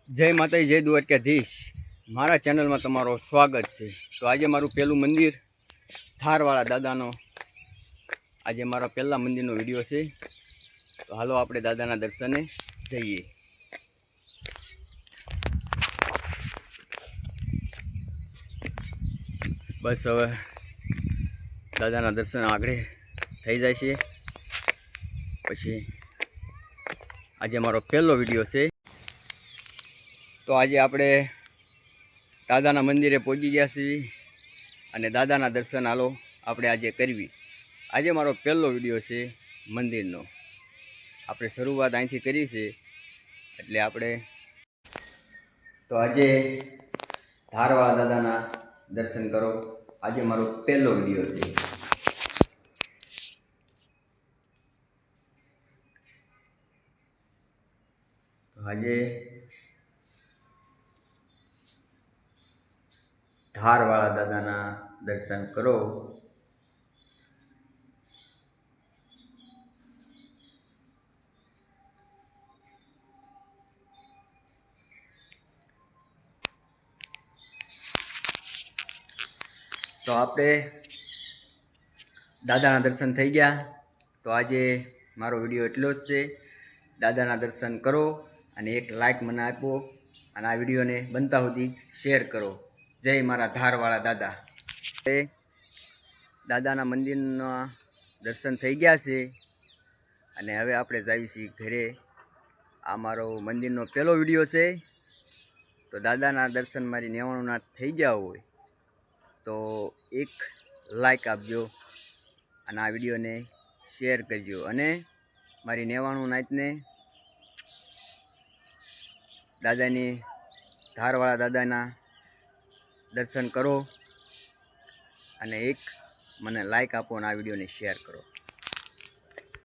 જય માતાજી, જય દ્વારકાધીશ। મારા ચેનલમાં તમારો સ્વાગત છે। તો આજે મારું પહેલું મંદિર થારવાળા દાદાનો આજે મારા પહેલા મંદિરનો વિડીયો છે। તો હાલો આપણે દાદાના દર્શને જઈએ। બસ હવે દાદાના દર્શન આગળ થઈ જાય છે। પછી આજે મારો પહેલો વિડીયો છે। તો આજે આપણે દાદાના મંદિરે પહોંચી ગયા છીએ અને દાદાના દર્શન હાલો આપણે આજે કરવી। આજે મારો પહેલો વિડીયો છે મંદિરનો। આપણે શરૂઆત અહીંથી કરી છે એટલે આપણે તો આજે ધારવાળા દાદાના દર્શન કરો। આજે મારો પહેલો વિડીયો છે। તો આજે ધારવાળા દાદાના દર્શન કરો। તો આપણે દાદાના દર્શન થઈ ગયા। તો આજે મારો વિડીયો એટલો જ છે। દાદાના દર્શન કરો અને એક લાઈક મને આપો અને આ વિડીયોને બનતા સુધી શેર કરો। જય મારા ધારવાળા દાદા। દાદાના મંદિરના દર્શન થઈ ગયા છે અને હવે આપણે જઈએ છીએ ઘરે। આ મારો મંદિરનો પહેલો વિડીયો છે। તો દાદાના દર્શન મારી 99 ના થઈ ગયા હોય તો એક લાઈક આપજો અને આ વિડીયોને શેર કરજો અને મારી 99 નાઈટને દાદાની ધારવાળા દાદાના દર્શન કરો અને એક મને લાઈક આપો અને આ વિડીયોને શેર કરો।